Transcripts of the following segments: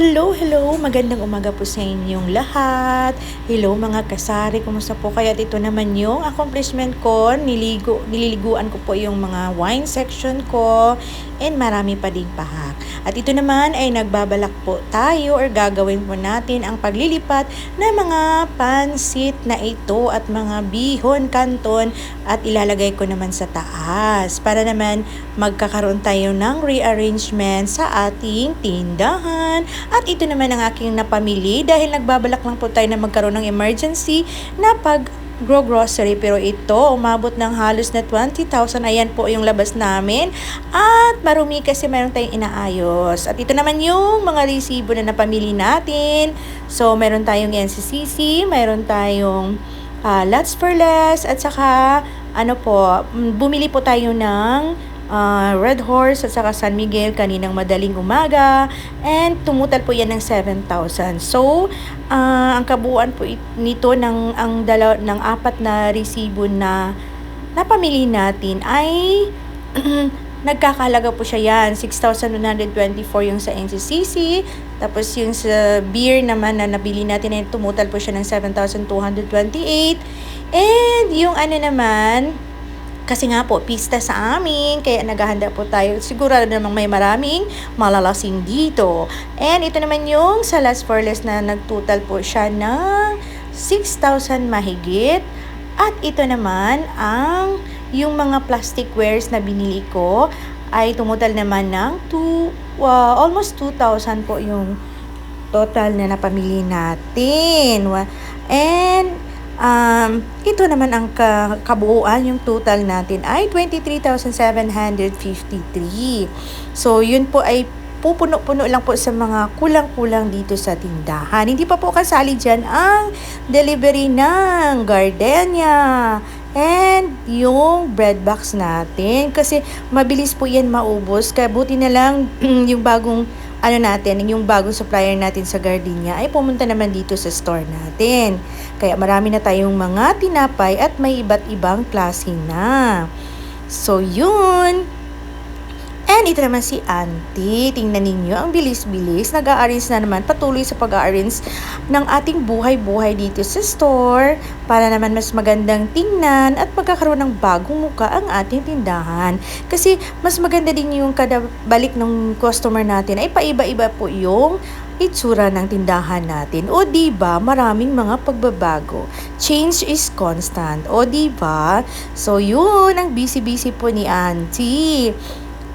Hello, hello! Magandang umaga po sa inyong lahat. Hello mga kasari, kumusta po? Kaya ito naman yung accomplishment ko. Nililiguan ko po yung mga wine section ko and marami pa ding pahak. At ito naman ay nagbabalak po tayo or gagawin po natin ang paglilipat ng mga pansit na ito at mga bihon kanton at ilalagay ko naman sa taas para naman magkakaroon tayo ng rearrangement sa ating tindahan. At ito naman ang aking napamili dahil nagbabalak lang po tayo na magkaroon ng emergency na grocery, pero ito umabot ng halos na 20,000. Ayan po yung labas namin at marumi kasi meron tayong inaayos. At ito naman yung mga resibo na napamili natin. So meron tayong NCCC, meron tayong Lots for Less, at saka bumili po tayo ng Red Horse at saka San Miguel kaninang madaling umaga, and tumutal po yan ng 7,000. So ang kabuuan po nito ng apat na resibo na napamili natin ay nagkakahalaga po siya yan 6,124 yung sa NCCC, tapos yung sa beer naman na nabili natin ay tumutal po siya ng 7,228, and yung naman kasi nga po, pista sa amin, kaya naghahanda po tayo. Sigurado namang may maraming malalasing dito. And ito naman yung sa Last for Less na nagtotal po siya ng 6,000 mahigit. At ito naman, yung mga plastic wares na binili ko ay tumutal naman ng almost 2,000 po yung total na napamili natin. And ito naman ang kabuuan, yung total natin ay 23,753. So, yun po ay pupuno-puno lang po sa mga kulang-kulang dito sa tindahan. Hindi pa po kasali dyan ang delivery ng gardenia and yung bread box natin. Kasi mabilis po yan maubos. Kaya buti na lang yung bagong yung bagong supplier natin sa gardenia ay pumunta naman dito sa store natin. Kaya marami na tayong mga tinapay at may iba't ibang klase na. So, yun. And ito naman si Auntie. Tingnan ninyo, ang bilis-bilis. Nag-a-arrange na naman, patuloy sa pag-a-arrange ng ating buhay-buhay dito sa store para naman mas magandang tingnan at magkakaroon ng bagong muka ang ating tindahan. Kasi mas maganda din yung kada balik ng customer natin ay paiba-iba po yung itsura ng tindahan natin. O diba, maraming mga pagbabago. Change is constant. O diba? So yun, ang busy-busy po ni Auntie.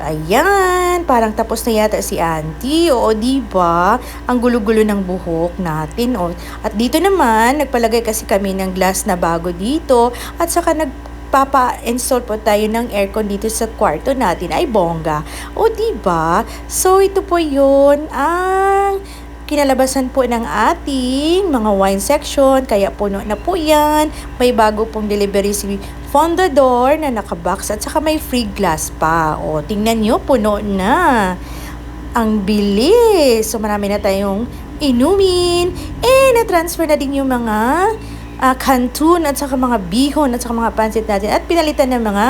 Ayan, parang tapos na yata si Auntie. Oo, diba? Ang gulo-gulo ng buhok natin. O. At dito naman, nagpalagay kasi kami ng glass na bago dito. At saka nagpapa-install po tayo ng aircon dito sa kwarto natin. Ay, bongga. O, diba? So, ito po yun ang kinalabasan po ng ating mga wine section. Kaya puno na po yan. May bago pong delivery si Fondador na nakabox at saka may free glass pa. O, tingnan nyo, puno na. Ang bilis. So, marami na tayong inumin. Na-transfer na din yung mga canton at saka mga bihon at saka mga pansit natin. At pinalitan ng mga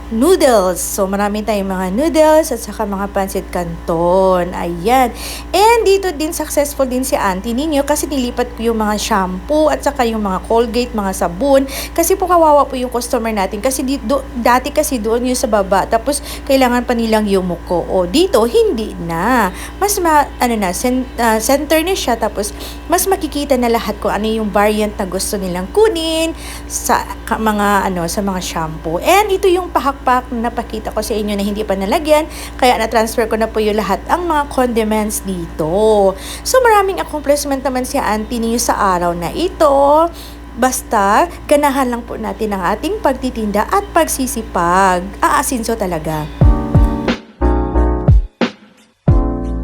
noodles. So, marami tayong mga noodles at saka mga pansit canton. Ayan. And dito din, successful din si Auntie ninyo kasi nilipat ko yung mga shampoo at saka yung mga Colgate, mga sabon. Kasi po kawawa po yung customer natin. Kasi dati kasi doon yung sa baba. Tapos, kailangan pa nilang yumuko. O, dito, hindi na. Mas center na siya. Tapos, mas makikita na lahat kung ano yung variant na gusto nilang kunin sa mga shampoo. And ito yung pahak na napakita ko sa inyo na hindi pa nalagyan, kaya na-transfer ko na po yung lahat ang mga condiments dito. So, maraming accomplishment naman si Auntie niyo sa araw na ito. Basta, ganahan lang po natin ang ating pagtitinda at pagsisipag. Aasinso talaga.